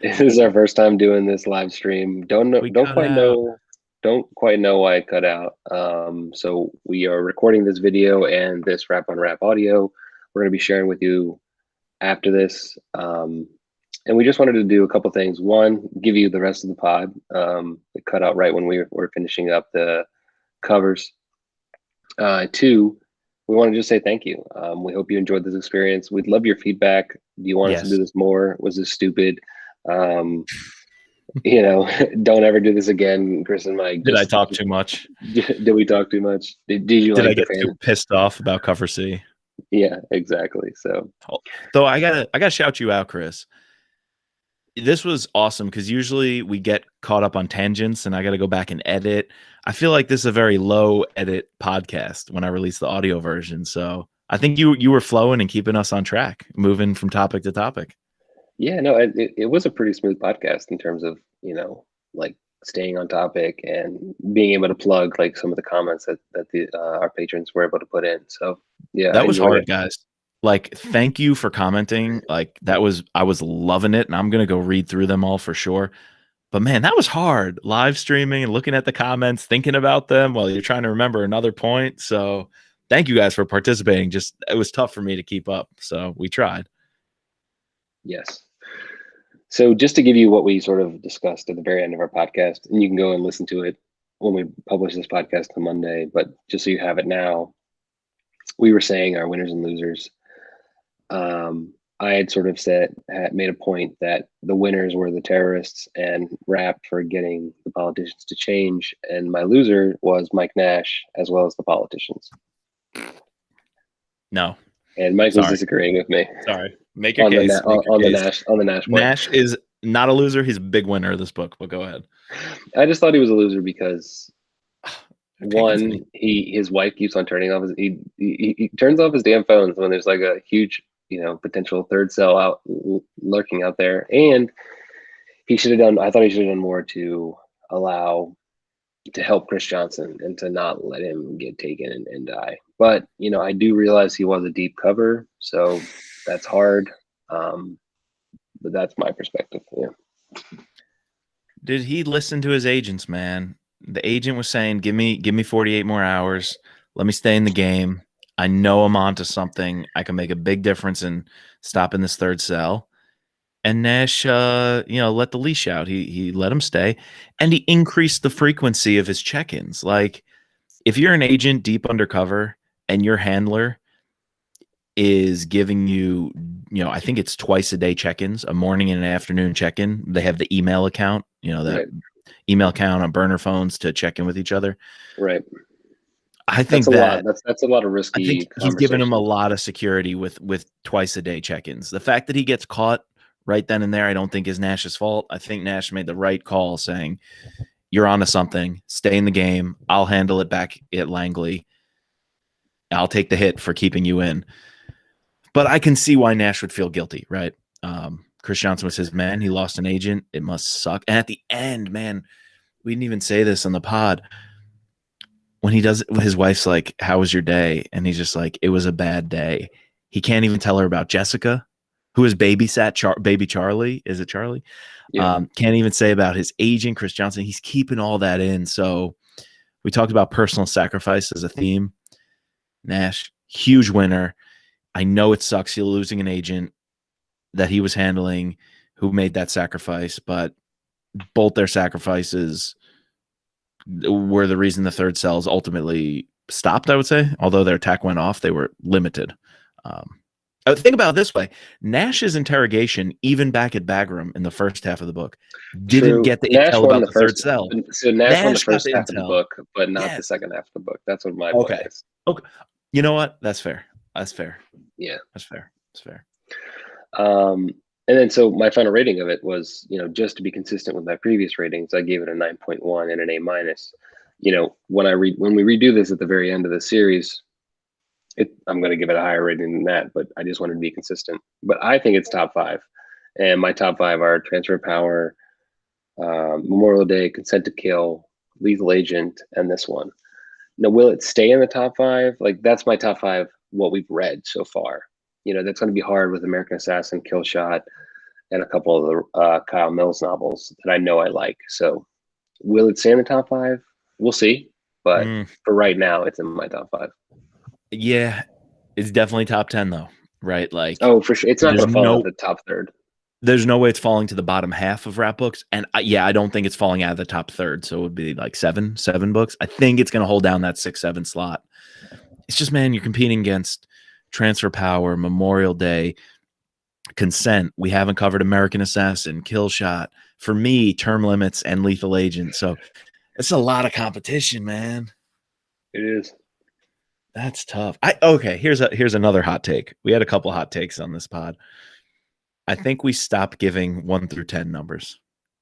This is our first time doing this live stream. We cut out. Don't quite know why it cut out. So we are recording this video and this wrap on wrap audio. We're going to be sharing with you after this. And we just wanted to do a couple things. One, give you the rest of the pod. It cut out right when we were finishing up the covers. Two, we want to just say thank you. We hope you enjoyed this experience. We'd love your feedback. Do you want us to do Yes. this more? Was this stupid? Um, you know, don't ever do this again. Chris and Mike, Did I just talk too much? did we talk too much? Did you Did I like the get too fan? pissed off about cover C? Yeah, exactly. So Though I gotta shout you out, Chris. This was awesome because usually we get caught up on tangents and I got to go back and edit. I feel like this is a very low edit podcast when I release the audio version. So I think you were flowing and keeping us on track, moving from topic to topic. yeah, no, it was a pretty smooth podcast in terms of, like staying on topic and being able to plug like some of the comments that the our patrons were able to put in. So yeah, I That was enjoyed it. hard, guys. Like, thank you for commenting. Like, I was loving it, and I'm gonna go read through them all for sure. But man, that was hard. Live streaming and looking at the comments, thinking about them while you're trying to remember another point. So, thank you guys for participating. Just it was tough for me to keep up, so we tried. Yes. So just to give you what we sort of discussed at the very end of our podcast, and you can go and listen to it when we publish this podcast on Monday, but just so you have it now, we were saying our winners and losers. I had sort of had made a point that the winners were the terrorists and Rap for getting the politicians to change, and my loser was Mike Nash as well as the politicians. No, And Mike was sorry, disagreeing with me sorry. Make your case. Make your case. On the Nash point. Nash is not a loser. He's a big winner of this book. But go ahead. I just thought he was a loser because Pick Anthony. one, his wife keeps on turning off his he turns off his damn phones when there's like a huge potential third cell out lurking out there, and he should have done. I thought he should have done more to allow to help Chris Johnson and to not let him get taken and die. But I do realize he was a deep cover, so that's hard. But that's my perspective. Yeah. Did he listen to his agents, man? The agent was saying, "Give me 48 more hours. Let me stay in the game. I know I'm onto something. I can make a big difference in stopping this third cell." And Nash, let the leash out. He let him stay, and he increased the frequency of his check-ins. Like, if you're an agent deep undercover and your handler is giving you, I think it's twice a day check-ins, a morning and an afternoon check-in. They have the email account, that Right. email account on burner phones to check in with each other. Right. I That's think a lot. that That's a lot of I think risky he's given him a conversations. lot of security with twice a day check-ins. The fact that he gets caught right then and there, I don't think is Nash's fault. I think Nash made the right call saying, "You're onto something. Stay in the game. I'll handle it back at Langley. I'll take the hit for keeping you in." But I can see why Nash would feel guilty, right? Chris Johnson was his man. He lost an agent. It must suck. And at the end, man, we didn't even say this on the pod. When he does it, his wife's like, "How was your day?" And he's just like, "It was a bad day." He can't even tell her about Jessica, who has babysat baby Charlie. Is it Charlie? Yeah. Can't even say about his agent, Chris Johnson. He's keeping all that in. So we talked about personal sacrifice as a theme. Nash, huge winner. I know it sucks you losing an agent that he was handling who made that sacrifice, but both their sacrifices were the reason the third cells ultimately stopped, I would say. Although their attack went off, they were limited. Think about it this way. Nash's interrogation, even back at Bagram in the first half of the book, didn't True. get the Nash intel won about the the third first. cell. So Nash won the Nash got first the half of the intel. book, but not the Yes. second half of the book. That's what my point Okay. is. Okay. You know what? That's fair. That's fair. Yeah. That's fair. That's fair. And then so my final rating of it was, just to be consistent with my previous ratings, I gave it a 9.1 and an A minus. When we redo this at the very end of the series, I'm going to give it a higher rating than that, but I just wanted to be consistent. But I think it's top five, and my top five are Transfer of Power, Memorial Day, Consent to Kill, Lethal Agent, and this one. Now, will it stay in the top five? Like, that's my top five, what we've read so far. That's going to be hard with American Assassin, Kill Shot, and a couple of the Kyle Mills novels that I know I like. So will it stay in the top 5? We'll see. But for right now, it's in my top 5. Yeah, it's definitely top 10 though, right? Like, oh, for sure, it's not going to fall out the top third. There's no way it's falling to the bottom half of rap books, and I don't think it's falling out of the top third. So it would be like seven books. I think it's going to hold down that 6-7 slot. It's just, man, you're competing against Transfer Power, Memorial Day, Consent. We haven't covered American Assassin, Kill Shot. For me, Term Limits and Lethal Agent. So it's a lot of competition, man. It is. That's tough. Okay, here's another hot take. We had a couple hot takes on this pod. I think we stopped giving 1 through 10 numbers.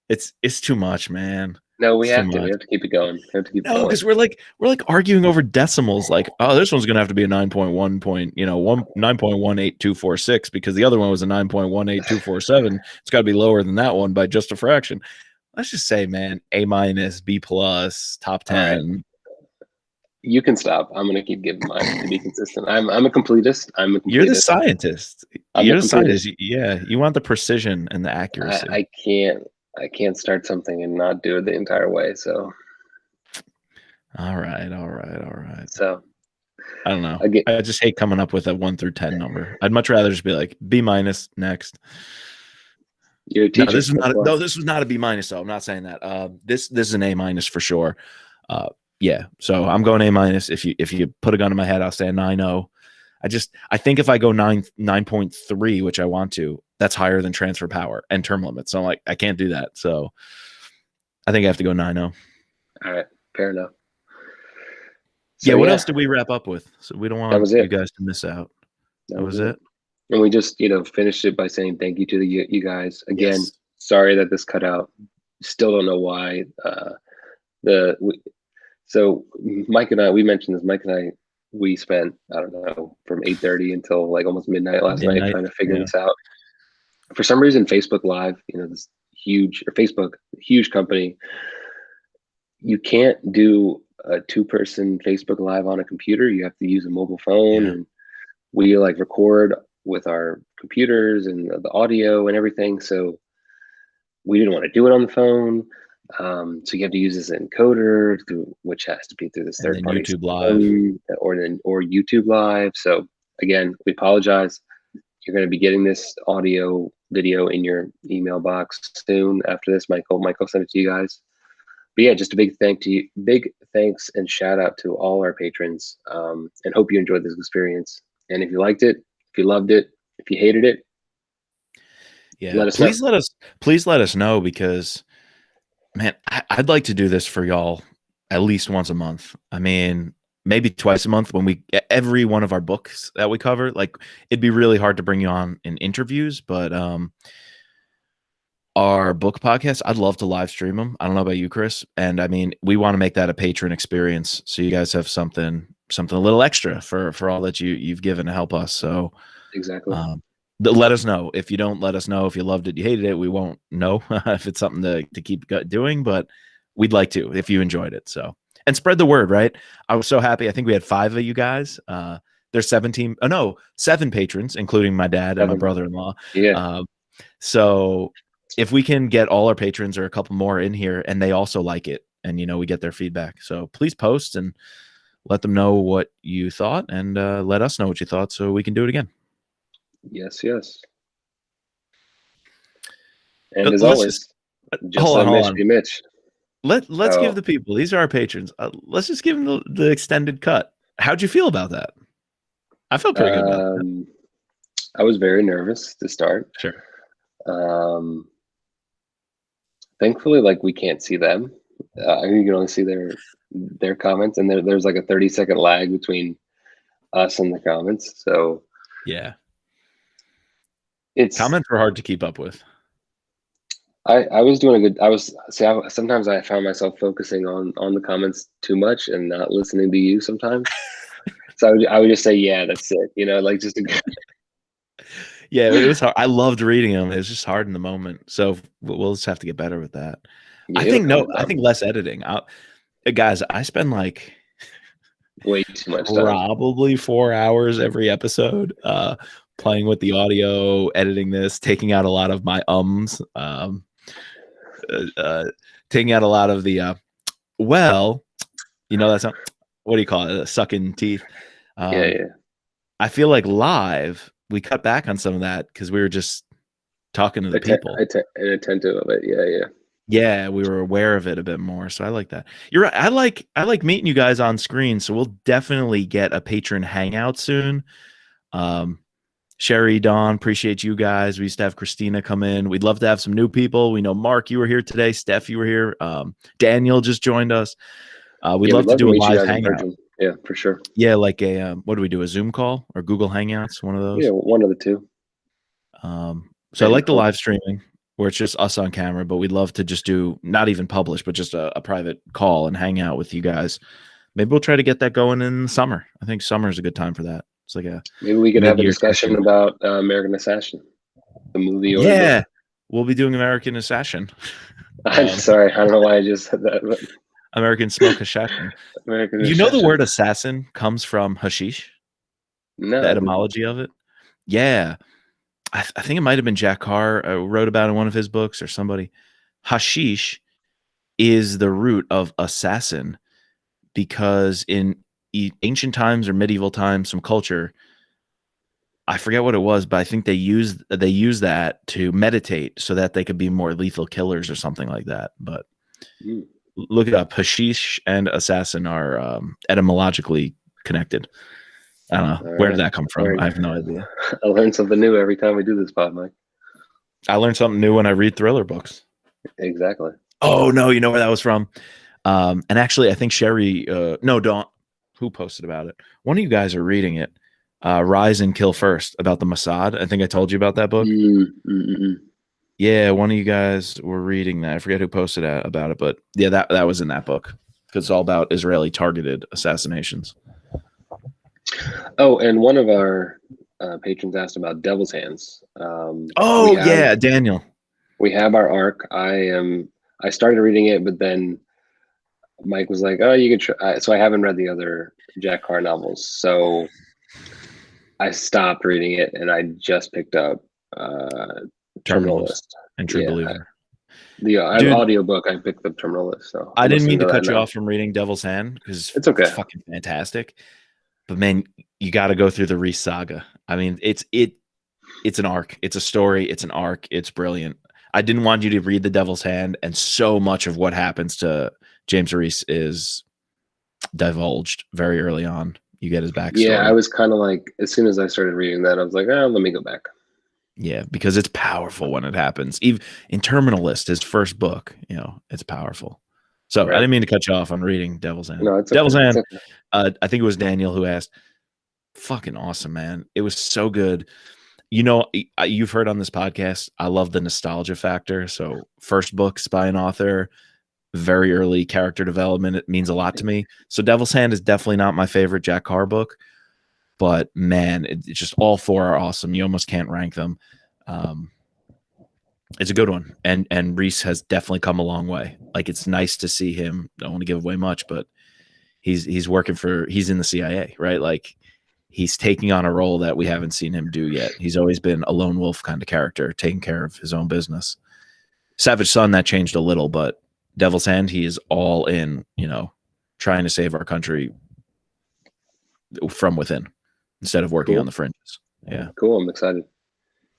It's too much, man. No, we have to. We have to keep it going. We have to keep No, because we're like arguing over decimals. Like, oh, this one's gonna have to be a 9.1 point, 9.18246 because the other one was a 9.18247. It's got to be lower than that one by just a fraction. Let's just say, man, A-, B+, top 10. Right. You can stop. I'm gonna keep giving mine to be consistent. I'm a completist. You're the scientist. You're the scientist. Yeah, you want the precision and the accuracy. I can't start something and not do it the entire way. So. All right. So. I don't know. I just hate coming up with a 1 through 10 number. I'd much rather just be like B- next. You're a teacher. This was not a B- though. I'm not saying that. This is an A- for sure. Yeah, so I'm going A-. If you put a gun in my head, I'll say a 9.0. I think if I go 9.3, which I want to, that's higher than Transfer Power and Term Limits. So I'm like, I can't do that. So I think I have to go 9.0. All right, fair enough. So, yeah, what else did we wrap up with? So we don't want you guys to miss out. That was it. And we just, finished it by saying thank you to you guys. Again, yes. Sorry that this cut out. Still don't know why. So Mike and I, we mentioned this, Mike and I, we spent, I don't know, from 8:30 until like almost midnight last night trying to figure this out. For some reason, Facebook Live, this huge company, you can't do a 2-person Facebook Live on a computer. You have to use a mobile phone. Yeah. And we record with our computers and the audio and everything. So we didn't want to do it on the phone. So you have to use this encoder which has to be through this third party YouTube Live or YouTube Live. So again, we apologize. You're going to be getting this audio video in your email box soon after this. Michael sent it to you guys. But yeah, just a big thanks and shout out to all our patrons. And hope you enjoyed this experience. And if you liked it, if you loved it, if you hated it, please let us know, because man, I'd like to do this for y'all at least once a month. I mean, maybe twice a month when every one of our books that we cover. Like, it'd be really hard to bring you on in interviews, but our book podcast, I'd love to live stream them. I don't know about you, Chris. And I mean, we want to make that a patron experience, so you guys have something a little extra for all that you've given to help us. So exactly. Let us know. If you don't let us know if you loved it, you hated it, we won't know if it's something to keep doing, but we'd like to if you enjoyed it. So, and spread the word, right? I was so happy. I think we had 5 of you guys. There's 7 patrons, including my dad and my brother-in-law. Yeah. So if we can get all our patrons or a couple more in here and they also like it, and we get their feedback. So please post and let them know what you thought, and let us know what you thought so we can do it again. Yes. And as always, Mitch. Let's give the people, these are our patrons. Let's just give them the extended cut. How'd you feel about that? I felt pretty good about that. I was very nervous to start. Sure. Thankfully, we can't see them. You can only see their comments, and there's a 30-second lag between us and the comments. So yeah. Comments were hard to keep up with. I was doing a good. Sometimes I found myself focusing on the comments too much and not listening to you sometimes. So I would just say, yeah, that's it. Just. Yeah, it was hard. I loved reading them. It was just hard in the moment. So we'll just have to get better with that. Yeah, I think less editing. Guys, I spend way too much time. Probably 4 hours every episode. playing with the audio, editing this, taking out a lot of my taking out a lot of the well, that's not, what do you call it? Sucking teeth. Yeah. I feel like live we cut back on some of that because we were just talking to the people. And attentive of it. Yeah. Yeah, we were aware of it a bit more. So I like that. You're right. I like meeting you guys on screen. So we'll definitely get a patron hangout soon. Sherry, Dawn, appreciate you guys. We used to have Christina come in. We'd love to have some new people. We know Mark, you were here today. Steph, you were here. Daniel just joined us. We'd love to do a live hangout. Yeah, for sure. Yeah, like a what do we do? A Zoom call or Google Hangouts? One of those. Yeah, one of the two. So I like the live streaming where it's just us on camera, but we'd love to just do not even publish, but just a private call and hang out with you guys. Maybe we'll try to get that going in the summer. I think summer is a good time for that. It's like maybe we could have a discussion about American Assassin, the movie. Yeah, we'll be doing American Assassin. I'm sorry, I don't know why I just said that. But... American Smoke Assassin. You know the word assassin comes from hashish? No. The etymology of it? Yeah. I think it might have been Jack Carr wrote about in one of his books or somebody. Hashish is the root of assassin because in ancient times or medieval times, some culture, I forget what it was, but I think they used that to meditate so that they could be more lethal killers or something like that. But look it up. Hashish and assassin are etymologically connected. I don't know. Where did that come from? I have no idea. I learn something new every time we do this pod, Mike. I learn something new when I read thriller books. Exactly. Oh, no. You know where that was from? And actually, I think Sherry, Dawn, who posted about it? One of you guys are reading it. Rise and Kill First, about the Mossad. I think I told you about that book. Yeah, one of you guys were reading that. I forget who posted about it, but yeah, that was in that book because it's all about Israeli targeted assassinations. Oh, and one of our patrons asked about Devil's Hands. Daniel. We have our arc. I started reading it, but then Mike was like, "Oh, you could try." So I haven't read the other Jack Carr novels, so I stopped reading it, and I just picked up Terminal List and True Believer. The audiobook, I picked up Terminal List. So I didn't mean to cut you off from reading Devil's Hand because it's okay. It's fucking fantastic. But man, you got to go through the Reese saga. I mean, it's an arc. It's a story. It's an arc. It's brilliant. I didn't want you to read The Devil's Hand, and so much of what happens to James Reese is divulged very early on. You get his backstory. Yeah, I was kind of like, as soon as I started reading that, I was like, let me go back. Yeah, because it's powerful when it happens. Even in Terminal List, his first book, it's powerful. So right. I didn't mean to cut you off on reading Devil's Hand. No, it's Devil's okay. Hand. Okay. I think it was Daniel who asked. Fucking awesome, man! It was so good. You've heard on this podcast, I love the nostalgia factor. So first books by an author, very early character development. It means a lot to me. So Devil's Hand is definitely not my favorite Jack Carr book, but man, it's just all four are awesome. You almost can't rank them. It's a good one. And Reese has definitely come a long way. Like, it's nice to see him. Don't want to give away much, but he's in the CIA, right? Like, he's taking on a role that we haven't seen him do yet. He's always been a lone wolf kind of character, taking care of his own business. Savage Son, that changed a little, but Devil's Hand, he is all in, trying to save our country from within instead of working on the fringes. Yeah. Cool. I'm excited.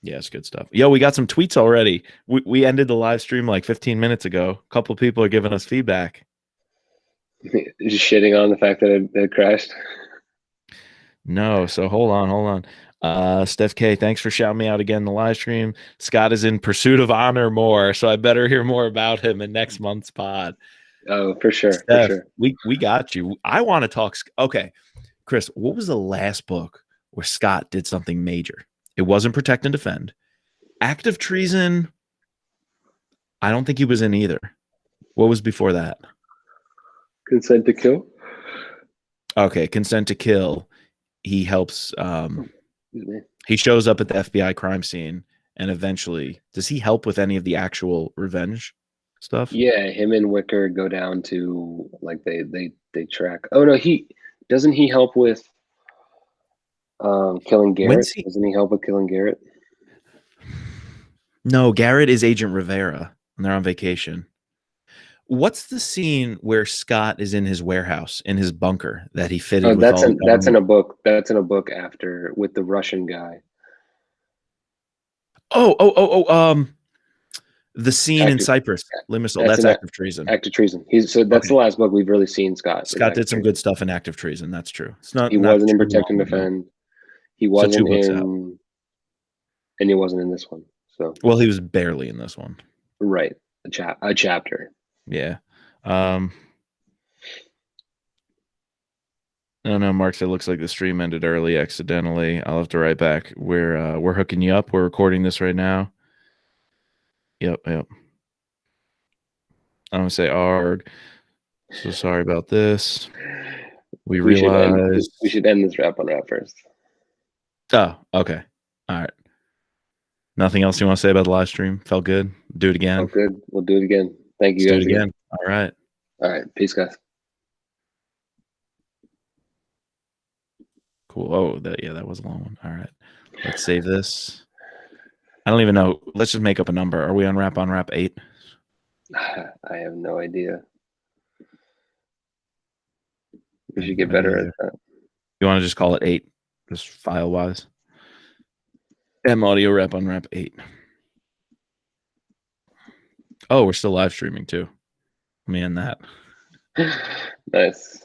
Yeah, it's good stuff. Yo, we got some tweets already. We ended the live stream like 15 minutes ago. A couple of people are giving us feedback. Just shitting on the fact that it crashed. No, so hold on. Steph K, thanks for shouting me out again in the live stream. Scott is in pursuit of honor more, so I better hear more about him in next month's pod. Oh, for sure. Steph, for sure. We got you. I want to talk. Okay, Chris, what was the last book where Scott did something major? It wasn't Protect and Defend. Act of Treason, I don't think he was in either. What was before that? Consent to Kill. Okay, Consent to Kill. He helps. He shows up at the FBI crime scene, and eventually, does he help with any of the actual revenge stuff? Yeah, him and Wicker go down to, like, they track. Oh no, he doesn't. He help with. Killing Garrett. When's he? Doesn't he help with killing Garrett? No, Garrett is Agent Rivera, and they're on vacation. What's the scene where Scott is in his warehouse, in his bunker that he fitted Oh, with all the that's in government- a book. That's in a book after with the Russian guy. The scene in Active- Cyprus, Limassol. that's That's an active treason. Active treason. That's Okay. the last book we've really seen Scott. is Scott Active did some Treason. good stuff in active treason. That's true. It's not. He not wasn't in too Protect and long ago. Defend. He So wasn't 2 books out. in, and he wasn't in this one. So Well, he was barely in this one. right, a chapter. Yeah. No, Mark said it looks like the stream ended early accidentally. I'll have to write back. We're hooking you up. We're recording this right now. Yep. I'm gonna say arg. So sorry about this. We realized we should end this wrap on wrap first. Oh, okay. All right. Nothing else you want to say about the live stream? Felt good? Do it again. Oh, good. We'll do it again. Thank you Let's guys do it again. All right. All right. Peace, guys. Cool. Oh, that was a long one. All right. Let's save this. I don't even know. Let's just make up a number. Are we on wrap 8? I have no idea. We should get better at that. You want to just call it 8, just file wise? M audio wrap 8. Oh, we're still live streaming too. Let me end that. Nice.